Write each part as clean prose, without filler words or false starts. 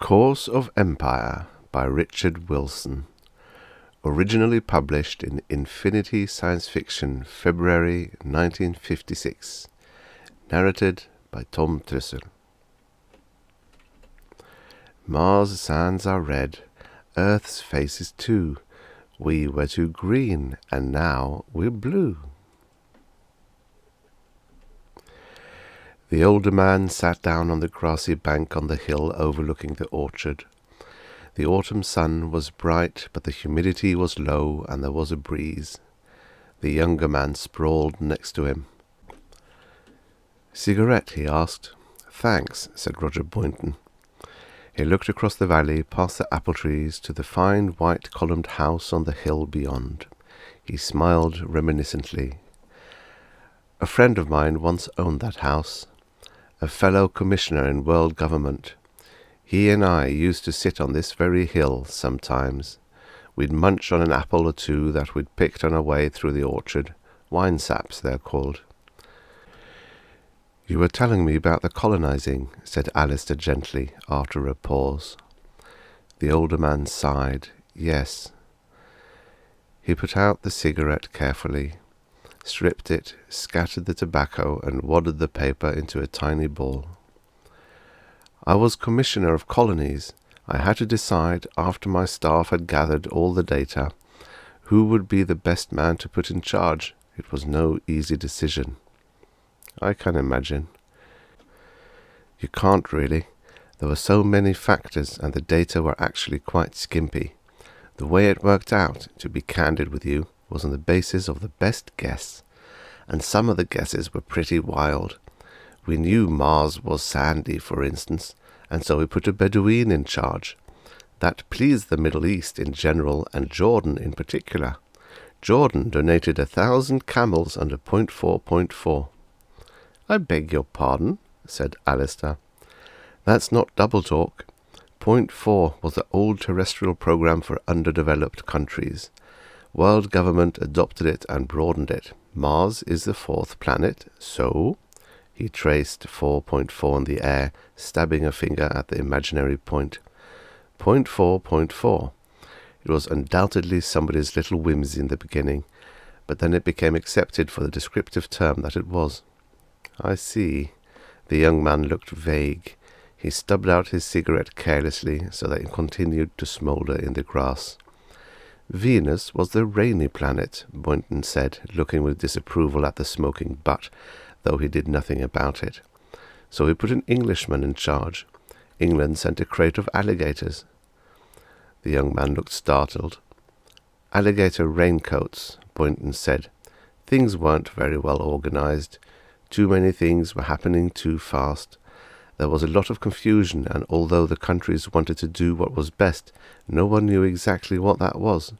Course of Empire by Richard Wilson. Originally published in Infinity Science Fiction, February 1956. Narrated by Tom Trussel. Mars' sands are red, Earth's face is too. We were too green, and now we're blue. The older man sat down on the grassy bank on the hill overlooking the orchard. The autumn sun was bright, but the humidity was low and there was a breeze. The younger man sprawled next to him. "Cigarette?" he asked. "Thanks," said Roger Boynton. He looked across the valley, past the apple trees, to the fine white-columned house on the hill beyond. He smiled reminiscently. "A friend of mine once owned that house. A fellow commissioner in world government. He and I used to sit on this very hill sometimes. We'd munch on an apple or two that we'd picked on our way through the orchard. Wine saps, they're called." "You were telling me about the colonizing," said Alistair gently, after a pause. The older man sighed. "Yes." He put out the cigarette carefully, stripped it, scattered the tobacco, and wadded the paper into a tiny ball. "I was commissioner of colonies. I had to decide, after my staff had gathered all the data, who would be the best man to put in charge. It was no easy decision." "I can imagine." "You can't really. There were so many factors, and the data were actually quite skimpy. The way it worked out, to be candid with you, was on the basis of the best guess, and some of the guesses were pretty wild. We knew Mars was sandy, for instance, and so we put a Bedouin in charge. That pleased the Middle East in general, and Jordan in particular. Jordan donated 1,000 camels under .4.4. "I beg your pardon," said Alistair. "That's not double talk. .4 was the old terrestrial program for underdeveloped countries. World government adopted it and broadened it. Mars is the 4th planet, so—" He traced 4.4 in the air, stabbing a finger at the imaginary point. .4.4. It was undoubtedly somebody's little whimsy in the beginning, but then it became accepted for the descriptive term that it was. "I see." The young man looked vague. He stubbed out his cigarette carelessly so that it continued to smoulder in the grass. "Venus was the rainy planet," Boynton said, looking with disapproval at the smoking butt, though he did nothing about it. "So we put an Englishman in charge. England sent a crate of alligators." The young man looked startled. "Alligator raincoats," Boynton said. "Things weren't very well organized. Too many things were happening too fast. There was a lot of confusion, and although the countries wanted to do what was best, no one knew exactly what that was.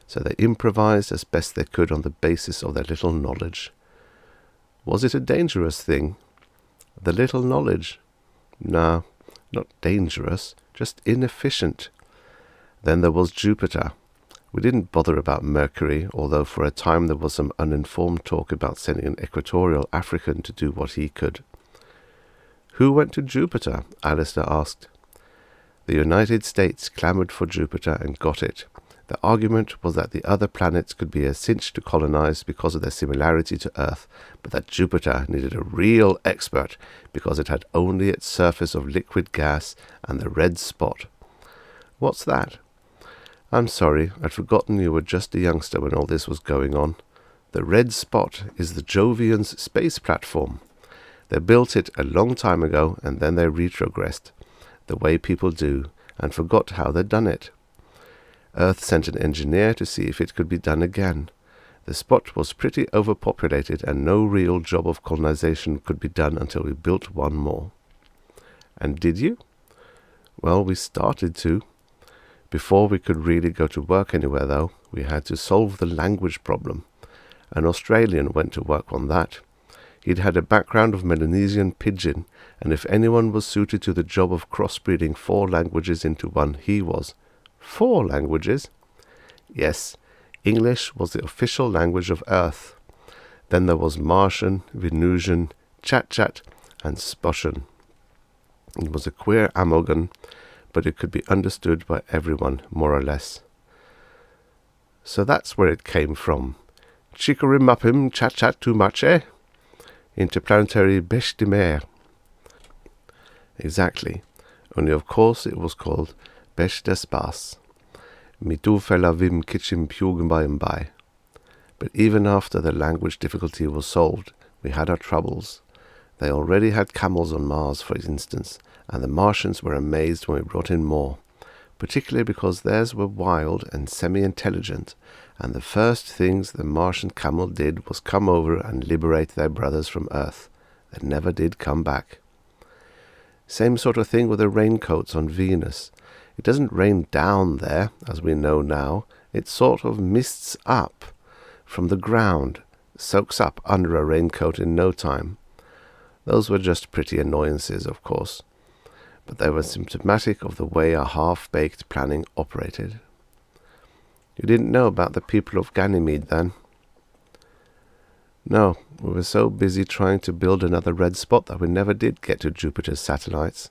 So they improvised as best they could on the basis of their little knowledge." "Was it a dangerous thing?" "The little knowledge? No, not dangerous, just inefficient. Then there was Jupiter. We didn't bother about Mercury, although for a time there was some uninformed talk about sending an equatorial African to do what he could." "Who went to Jupiter?" Alistair asked. "The United States clamored for Jupiter and got it. The argument was that the other planets could be a cinch to colonize because of their similarity to Earth, but that Jupiter needed a real expert because it had only its surface of liquid gas and the red spot." "What's that?" "I'm sorry, I'd forgotten you were just a youngster when all this was going on. The red spot is the Jovians' space platform. They built it a long time ago, and then they retrogressed, the way people do, and forgot how they'd done it. Earth sent an engineer to see if it could be done again. The spot was pretty overpopulated, and no real job of colonization could be done until we built one more." "And did you?" "Well, we started to. Before we could really go to work anywhere, though, we had to solve the language problem. An Australian went to work on that. He'd had a background of Melanesian pidgin, and if anyone was suited to the job of crossbreeding 4 languages into one, he was." "4 languages?" "Yes. English was the official language of Earth. Then there was Martian, Venusian, Chat-Chat, and Sposhan. It was a queer amalgam, but it could be understood by everyone, more or less. So that's where it came from. Chicory-muppim, chat too much, eh? Interplanetary bêche de mer. Exactly. Only of course it was called bêche d'espace. Mitu fella vim kitchim pugum by. But even after the language difficulty was solved, we had our troubles. They already had camels on Mars, for instance, and the Martians were amazed when we brought in more, particularly because theirs were wild and semi-intelligent, and the first things the Martian camel did was come over and liberate their brothers from Earth. They never did come back. Same sort of thing with the raincoats on Venus. It doesn't rain down there, as we know now. It sort of mists up from the ground, soaks up under a raincoat in no time. Those were just pretty annoyances, of course, but they were symptomatic of the way our half-baked planning operated. You didn't know about the people of Ganymede, then? No, we were so busy trying to build another red spot that we never did get to Jupiter's satellites.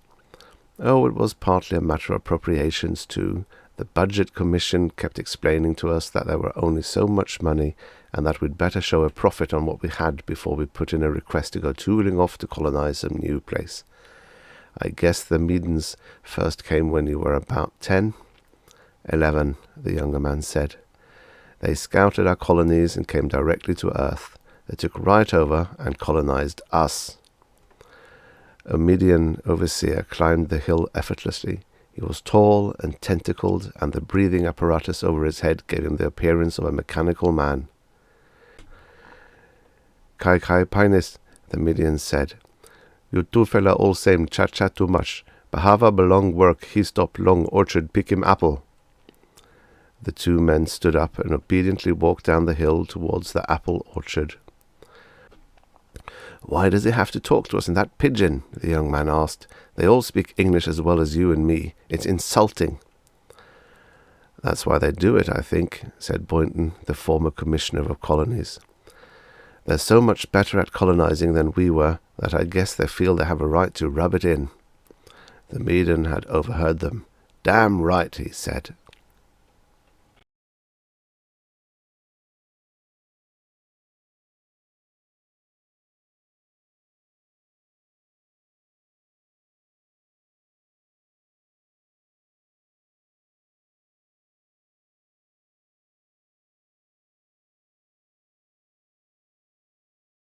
Oh, it was partly a matter of appropriations, too. The Budget Commission kept explaining to us that there were only so much money and that we'd better show a profit on what we had before we put in a request to go tooling off to colonize some new place. I guess the Medans first came when you were about 10? 11, the younger man said. They scouted our colonies and came directly to Earth. They took right over and colonized us. A Median overseer climbed the hill effortlessly. He was tall and tentacled, and the breathing apparatus over his head gave him the appearance of a mechanical man. Kai Painis, the Median said. You two fella all same chat too much. Bahava belong work, he stop long orchard pick him apple. The two men stood up and obediently walked down the hill towards the apple orchard. Why does he have to talk to us in that pidgin? The young man asked. They all speak English as well as you and me. It's insulting. That's why they do it, I think, said Boynton, the former commissioner of colonies. They're so much better at colonizing than we were that I guess they feel they have a right to rub it in. The Median had overheard them. Damn right, he said.